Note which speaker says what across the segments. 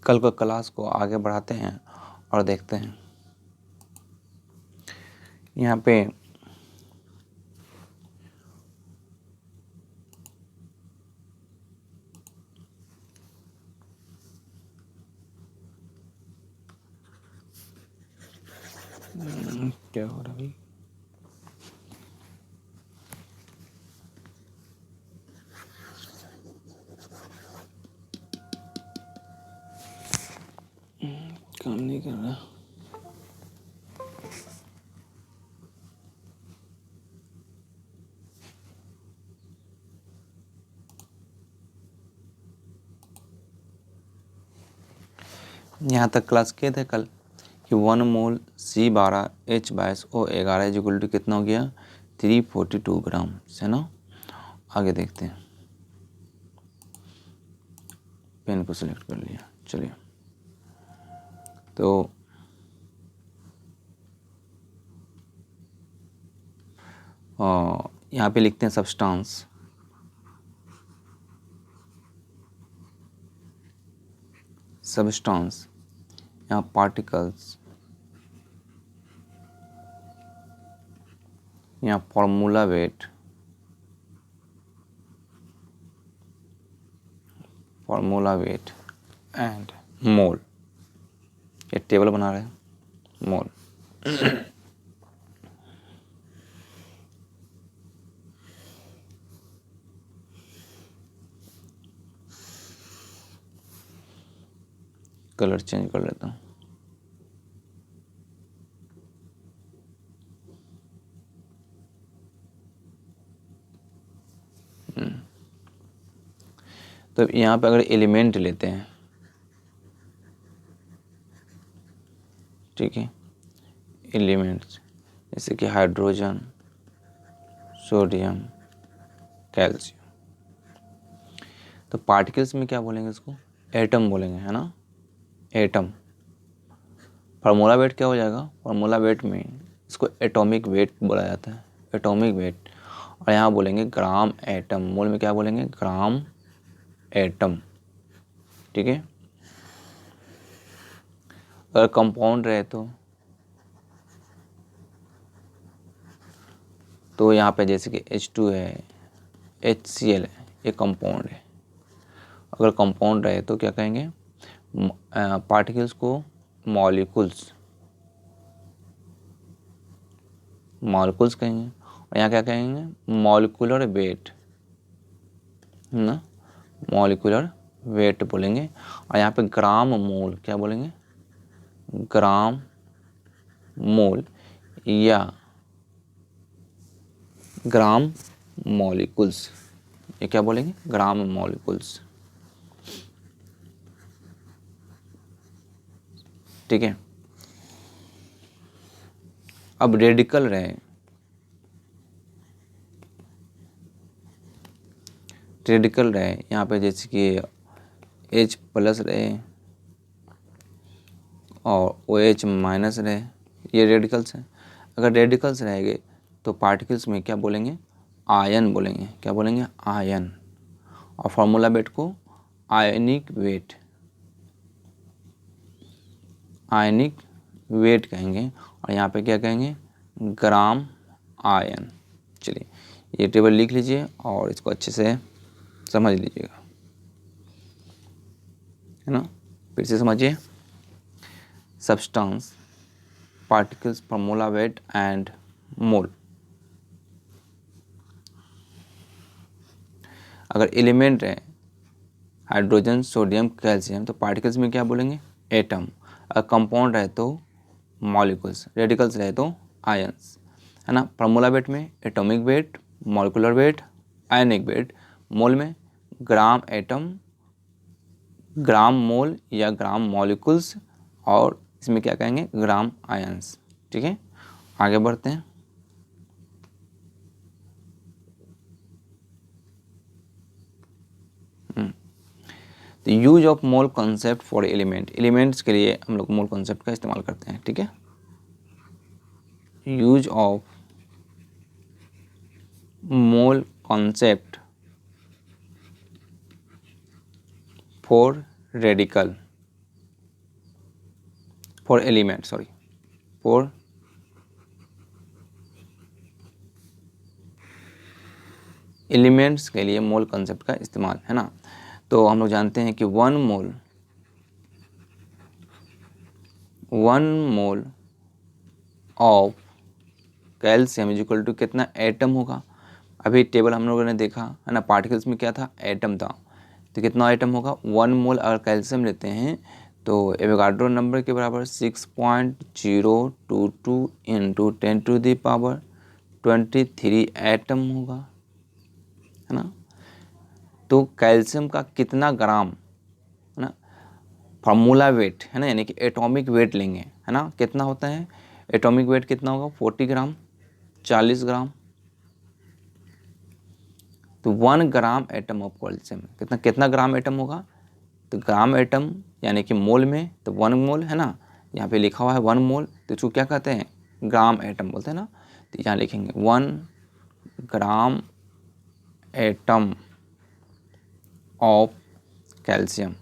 Speaker 1: कल को क्लास को आगे बढ़ाते हैं और देखते हैं। यहाँ पे क्या हो रहा है? काम नहीं कर रहा। यहाँ तक क्लास किए थे कल कि 1 मोल C12H22O11 इज इक्वल टू कितना हो गया 342 ग्राम, है ना। आगे देखते हैं। पेन को सिलेक्ट कर लिया, चलिए। तो यहाँ पे लिखते हैं सब्सटेंस। सब्सटेंस यहाँ पार्टिकल्स, यहाँ फॉर्मूला वेट, एंड मोल। ये टेबल बना रहे हैं, मोल। कलर चेंज कर लेता हूँ। तो यहाँ पे अगर एलिमेंट लेते हैं, ठीक है, एलिमेंट्स जैसे कि हाइड्रोजन, सोडियम, कैल्शियम, तो पार्टिकल्स में क्या बोलेंगे इसको, एटम बोलेंगे, है ना, एटम। फार्मूला वेट क्या हो जाएगा, फार्मूला वेट में इसको एटॉमिक वेट बोला जाता है, एटॉमिक वेट। और यहाँ बोलेंगे ग्राम एटम, मोल में क्या बोलेंगे, ग्राम एटम, ठीक है। अगर कंपाउंड रहे तो यहाँ पे जैसे कि H2 है, HCl है, ये कंपाउंड है। अगर कंपाउंड रहे तो क्या कहेंगे, पार्टिकल्स को मॉलिक्यूल्स कहेंगे। और यहाँ क्या कहेंगे, मॉलिक्यूलर वेट, ना, मॉलिक्यूलर वेट बोलेंगे। और यहाँ पे ग्राम मोल क्या बोलेंगे, ग्राम मोल या ग्राम मॉलिक्यूल्स, ये क्या बोलेंगे, ग्राम मॉलिक्यूल्स, ठीक है। अब रेडिकल रहे, यहाँ पे जैसे कि H+ रहे और OH- रहे, ये रेडिकल्स हैं। अगर रेडिकल्स रहेंगे तो पार्टिकल्स में क्या बोलेंगे, आयन बोलेंगे, क्या बोलेंगे, आयन। और फार्मूला वेट को आयनिक वेट कहेंगे। और यहाँ पे क्या कहेंगे, ग्राम आयन। चलिए ये टेबल लिख लीजिए और इसको अच्छे से समझ लीजिएगा, है ना। फिर से समझिए, substance, particles, formula wait and मोल। अगर एलिमेंट है हाइड्रोजन, सोडियम, कैल्शियम, तो पार्टिकल्स में क्या बोलेंगे, एटम। अगर कंपाउंड रहे तो मॉलिक्यूल्स, रेडिकल्स रहे तो आयंस, है ना। फार्मूला वेट में एटॉमिक वेट, मॉलिक्यूलर वेट, आयनिक वेट। मोल में ग्राम एटम, ग्राम मोल या ग्राम मॉलिक्यूल्स, और इसमें क्या कहेंगे, ग्राम आयंस, ठीक है। आगे बढ़ते हैं। तो use of mole concept for elements के लिए हम लोग मोल कॉन्सेप्ट का इस्तेमाल करते हैं, ठीक है। Use of mole concept for radical, for element, sorry, for elements के लिए मोल कंसेप्ट का इस्तेमाल, है ना। तो हम लोग जानते हैं कि one mole of calcium is equal to कितना एटम होगा। अभी टेबल हम लोगों ने देखा है ना, पार्टिकल्स में क्या था, एटम था, तो कितना एटम होगा, 1 मोल अगर कैल्शियम लेते हैं तो एवोगाड्रो नंबर के बराबर 6.022 इंटू 10⁻23 एटम होगा, है ना। तो कैल्शियम का कितना ग्राम, है ना, फार्मूला वेट, है ना, यानी कि एटॉमिक वेट लेंगे, है ना, कितना होता है, एटॉमिक वेट कितना होगा, 40 ग्राम, 40 ग्राम। तो 1 ग्राम एटम ऑफ कैल्शियम कितना ग्राम एटम होगा, तो ग्राम एटम यानी कि मोल में, तो 1 मोल, है ना, यहाँ पे लिखा हुआ है 1 मोल, तो इसको क्या कहते हैं, ग्राम एटम बोलते हैं ना। तो यहाँ लिखेंगे 1 ग्राम एटम ऑफ कैल्शियम।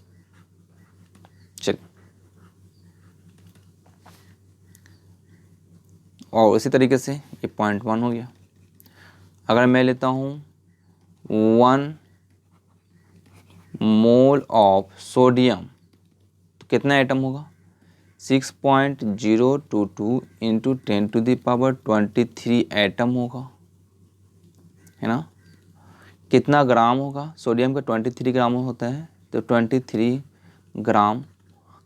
Speaker 1: चल, और इसी तरीके से ये पॉइंट 1 हो गया। अगर मैं लेता हूँ 1 मोल ऑफ सोडियम, तो कितना एटम होगा, 6.022 इंटू 10⁻23 एटम होगा, है ना। कितना ग्राम होगा, सोडियम का 23 ग्राम होता है, तो 23 ग्राम,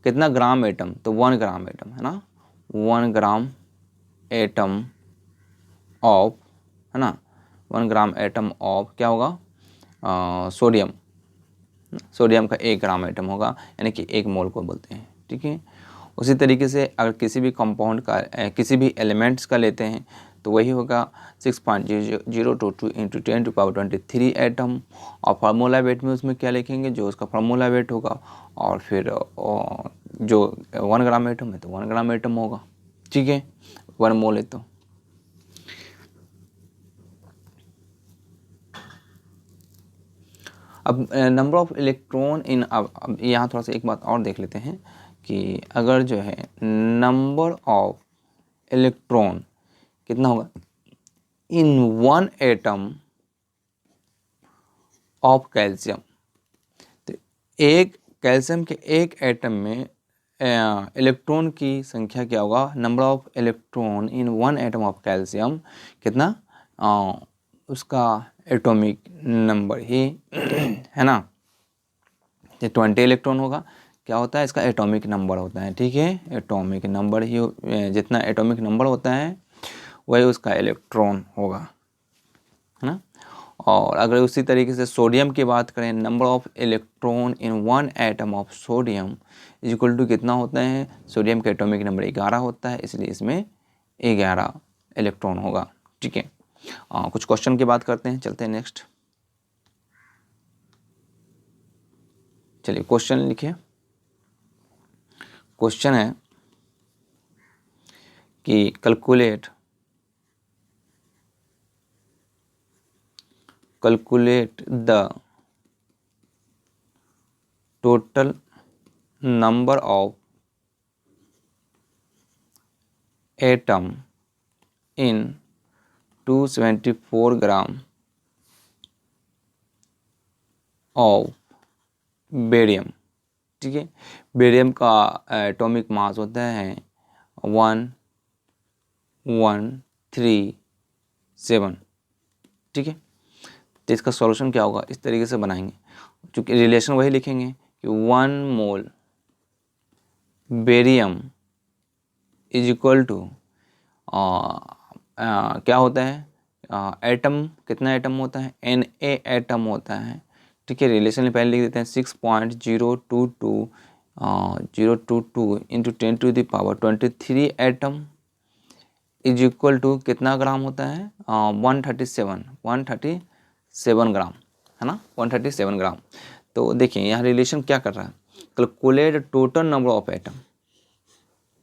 Speaker 1: कितना ग्राम एटम, तो 1 ग्राम एटम, है ना, 1 ग्राम एटम ऑफ, है ना, 1 ग्राम एटम ऑफ क्या होगा, सोडियम, सोडियम का 1 ग्राम एटम होगा, यानी कि 1 मोल को बोलते हैं, ठीक है। उसी तरीके से अगर किसी भी कंपाउंड का किसी भी एलिमेंट्स का लेते हैं तो वही होगा 6.022 इंटू 10⁻23 एटम, और फार्मूला वेट में उसमें क्या लिखेंगे, जो उसका फार्मूला वेट होगा, और फिर जो 1 ग्राम एटम है तो 1 ग्राम एटम होगा, ठीक है, 1 मोल है तो। अब नंबर ऑफ इलेक्ट्रॉन इन, अब यहाँ थोड़ा सा एक बात और देख लेते हैं कि अगर जो है नंबर ऑफ इलेक्ट्रॉन कितना होगा इन 1 एटम ऑफ कैल्शियम, तो एक कैल्शियम के 1 एटम में इलेक्ट्रॉन की संख्या क्या होगा, number of electron in 1 atom of calcium कितना, उसका एटॉमिक नंबर ही है ना, ये 20 इलेक्ट्रॉन होगा, क्या होता है, इसका एटॉमिक नंबर होता है, ठीक है, एटॉमिक नंबर ही, जितना एटॉमिक नंबर होता है वही उसका इलेक्ट्रॉन होगा, है ना। और अगर उसी तरीके से सोडियम की बात करें, number of electron in 1 atom of sodium is equal to कितना होता है, सोडियम का एटॉमिक नंबर 11 होता है, इसलिए इसमें 11 इलेक्ट्रॉन होगा, ठीक है। कुछ क्वेश्चन की बात करते हैं, चलते हैं नेक्स्ट। चलिए क्वेश्चन लिखिए। क्वेश्चन है कि calculate the total number of atom in 274 gram of barium, ठीक है। बेरियम का एटॉमिक मास होता है 1137, ठीक है। तो इसका सॉल्यूशन क्या होगा, इस तरीके से बनाएंगे, क्योंकि रिलेशन वही लिखेंगे कि 1 मोल बेरियम इज इक्वल टू क्या होता है, एटम कितना एटम होता है, Na एटम होता है, ठीक है। रिलेशन पहले लिख देते हैं 6.022 into 10⁻23 atom is equal to कितना ग्राम होता है, 137 ग्राम, है ना, 137 ग्राम। तो देखिए यहाँ रिलेशन क्या कर रहा है, calculate total number of atom,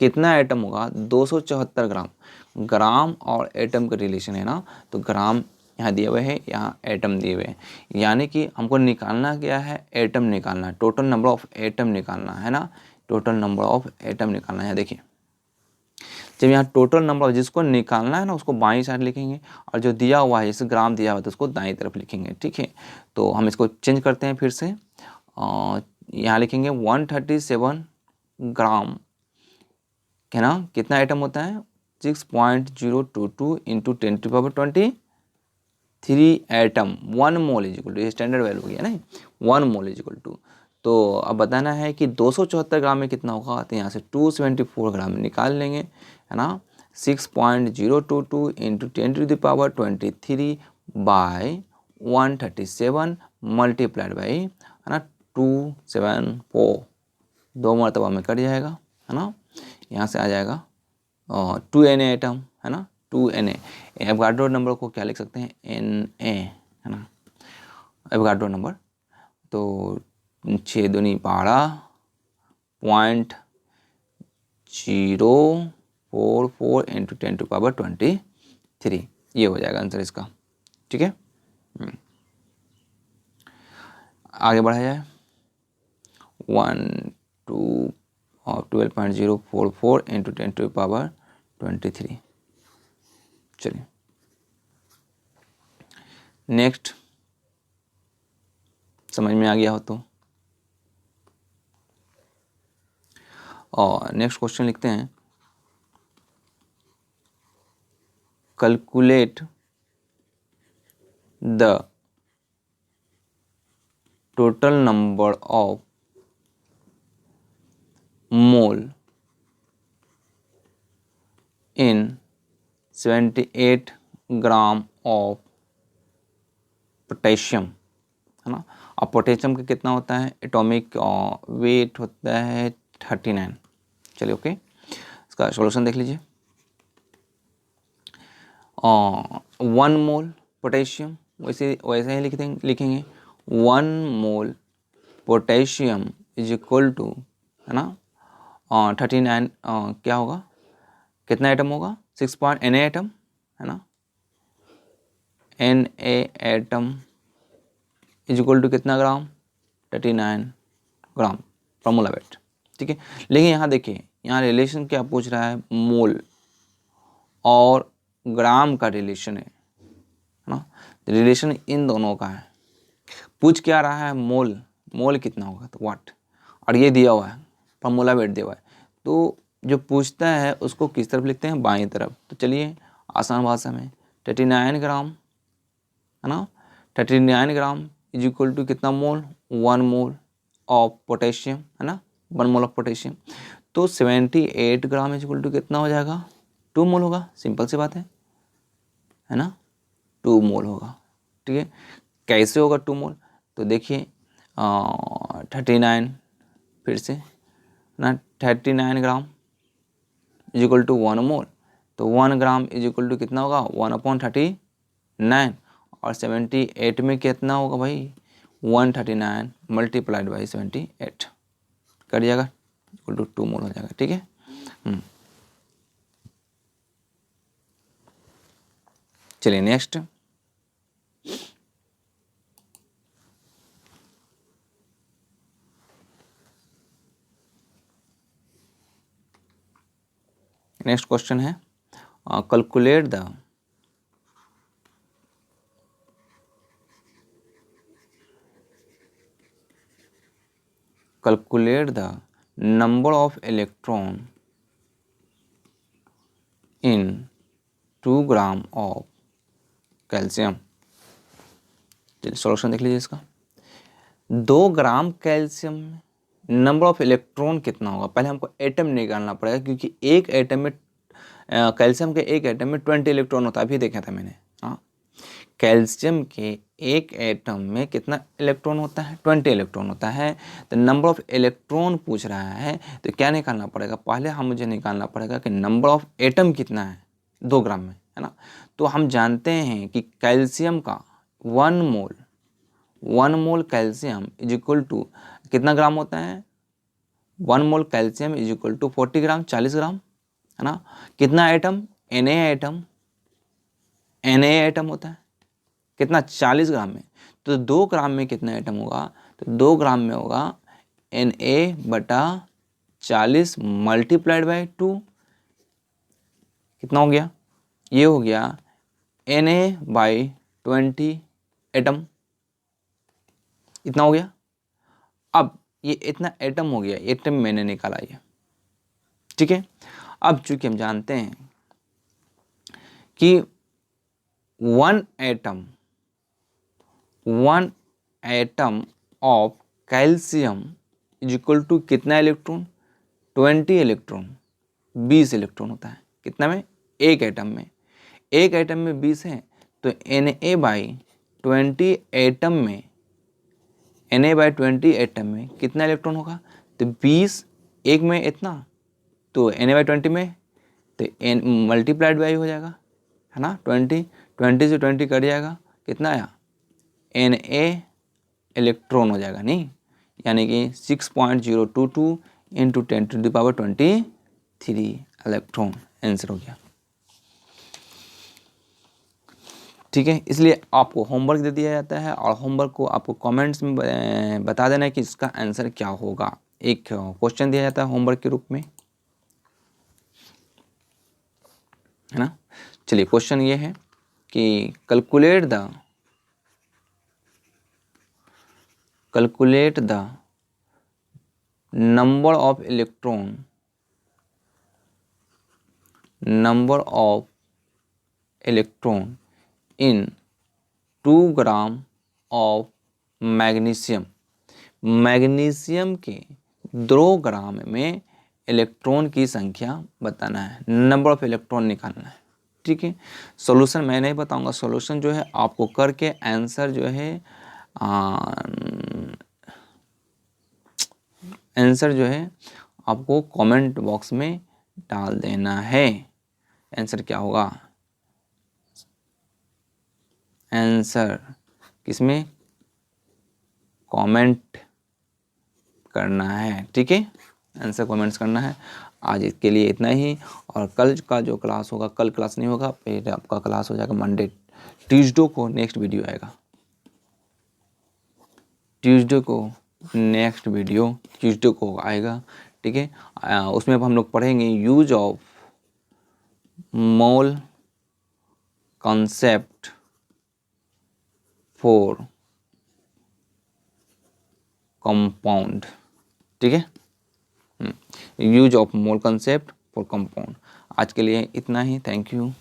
Speaker 1: कितना एटम होगा, 274 ग्राम, ग्राम और एटम का रिलेशन है ना, तो ग्राम यहाँ दिए हुए हैं, यहाँ एटम दिए हुए हैं, यानी कि हमको निकालना क्या है, एटम निकालना है, टोटल नंबर ऑफ एटम निकालना है ना, टोटल नंबर ऑफ एटम निकालना है। देखिए जब यहाँ टोटल नंबर जिसको निकालना है ना उसको बाईं साइड लिखेंगे, और जो दिया हुआ है जैसे ग्राम दिया हुआ है तो उसको दाईं तरफ लिखेंगे, ठीक है। तो हम इसको चेंज करते हैं फिर से, यहाँ लिखेंगे 137 ग्राम, है ना। कितना आइटम होता है 6.022 into 10⁻23 atom. 1 mole is equal to, ये स्टैंडर्ड वैल्यू हो गया ना, 1 मोल इज इक्वल टू। तो अब बताना है कि 274 ग्राम में कितना होगा, तो यहाँ से 274 ग्राम निकाल लेंगे, है ना। 6.022 इंटू 10⁻23 बाय 137 मल्टीप्लाइड बाई, है ना, 274, 2 मरतबा में कट जाएगा, है ना। यहाँ से आ जाएगा 2Na आइटम, है ना, 2Na। एवोगाड्रो नंबर को क्या लिख सकते हैं, Na, है ना, एवोगाड्रो नंबर। तो 6 दूनी 12.044 इंटू 10⁻23, ये हो जाएगा आंसर इसका, ठीक है। आगे बढ़ा जाए, 12.044 इंटू 10⁻23। चलिए नेक्स्ट, समझ में आ गया हो तो, और नेक्स्ट क्वेश्चन लिखते हैं, calculate the total number of mole in 78 gram of potassium, है ना। अब पोटेशियम का कितना होता है, एटॉमिक वेट होता है 39। चलिए ओके, इसका सॉल्यूशन देख लीजिए। 1 मोल पोटेशियम, वैसे ही लिखेंगे 1 मोल पोटेशियम इज इक्वल टू, है ना, 39, क्या होगा, कितना एटम होगा, 6 Na एटम, है ना। Na atom is equal to कितना ग्राम, 39 ग्राम पर मोल वेट, ठीक है। लेकिन यहाँ देखिए, यहाँ रिलेशन क्या पूछ रहा है, मोल और ग्राम का रिलेशन है ना। रिलेशन इन दोनों का है, पूछ क्या रहा है, मोल, मोल कितना होगा तो वाट, और ये दिया हुआ है फॉर्मूला वेट दिया हुआ है। तो जो पूछता है उसको किस तरफ लिखते हैं, बाईं तरफ। तो चलिए आसान भाषा में 39 ग्राम, है ना, 39 ग्राम इज इक्वल टू कितना मोल, 1 मोल ऑफ पोटेशियम, है ना, 1 मोल ऑफ पोटेशियम। तो 78 ग्राम इज इक्वल टू कितना हो जाएगा, 2 मोल होगा, सिंपल सी बात है ना, 2 मोल होगा, ठीक है। कैसे होगा 2 मोल, तो देखिए 39 फिर से ना, 39 ग्राम इज इक्वल टू 1 मोल, तो 1 ग्राम इज इक्वल टू कितना होगा, 1/39, और 78 में कितना होगा भाई, 139 मल्टीप्लाइड बाई 78 कर जाएगा, इक्वल टू 2 मोल हो जाएगा, ठीक है। चलिए नेक्स्ट, नेक्स्ट क्वेश्चन है, calculate the number of electron in 2 gram of calcium. चलिए सॉल्यूशन देख लीजिए इसका। 2 ग्राम कैल्शियम में नंबर ऑफ इलेक्ट्रॉन कितना होगा, पहले हमको एटम निकालना पड़ेगा, क्योंकि एक एटम में कैल्शियम के एक एटम में 20 इलेक्ट्रॉन होता है, अभी देखा था मैंने। हाँ, कैल्शियम के एक एटम में कितना इलेक्ट्रॉन होता है, 20 इलेक्ट्रॉन होता है। तो नंबर ऑफ इलेक्ट्रॉन पूछ रहा है, तो क्या निकालना पड़ेगा, पहले मुझे निकालना पड़ेगा कि नंबर ऑफ एटम कितना है 2 ग्राम में, है ना। तो हम जानते हैं कि कैल्शियम का 1 मोल कैल्शियम इज इक्वल टू कितना ग्राम होता है, 1 मोल कैल्शियम इज इक्वल टू 40 ग्राम, 40 ग्राम, है ना। कितना एटम, Na एटम होता है, कितना, 40 ग्राम में। तो 2 ग्राम में कितना एटम होगा, तो 2 ग्राम में होगा Na/40 मल्टीप्लाइड बाई 2, कितना हो गया, ये हो गया Na/20 एटम, इतना हो गया। अब ये इतना एटम हो गया, एटम मैंने निकाला ये, ठीक है। अब चूंकि हम जानते हैं कि one atom of calcium is equal to कितना इलेक्ट्रॉन, 20 इलेक्ट्रॉन, 20 इलेक्ट्रॉन होता है। कितना में, एक एटम में, एक एटम में 20 है, तो Na/20 एटम में, Na/20 एटम में कितना इलेक्ट्रॉन होगा, तो 20, एक में इतना, तो Na/20 में तो n मल्टीप्लाइड बाई हो जाएगा, है ना, 20 से 20 कट जाएगा, कितना आया, Na इलेक्ट्रॉन हो जाएगा, नहीं, यानी कि 6.022 इंटू 10⁻23 इलेक्ट्रॉन आंसर हो गया, ठीक है। इसलिए आपको होमवर्क दे दिया जाता है और होमवर्क को आपको कमेंट्स में बता देना है कि इसका आंसर क्या होगा। एक क्वेश्चन दिया जाता है होमवर्क के रूप में, है ना। चलिए क्वेश्चन ये है कि calculate the number of electron in 2 gram of magnesium, magnesium के 2 ग्राम में इलेक्ट्रॉन की संख्या बताना है, नंबर ऑफ इलेक्ट्रॉन निकालना है, ठीक है। सॉल्यूशन मैं नहीं बताऊंगा, सॉल्यूशन जो है आपको करके आंसर जो है आपको कमेंट बॉक्स में डाल देना है। आंसर क्या होगा, आंसर किसमें, कमेंट करना है, ठीक है, आंसर कमेंट्स करना है। आज इसके लिए इतना ही, और कल का जो क्लास होगा, कल क्लास नहीं होगा, फिर आपका क्लास हो जाएगा मंडे, ट्यूसडे को नेक्स्ट वीडियो आएगा, ट्यूसडे को आएगा, ठीक है। उसमें अब हम लोग पढ़ेंगे use of mole concept for compound, ठीक है, use of mole concept for compound. आज के लिए इतना ही, थैंक यू।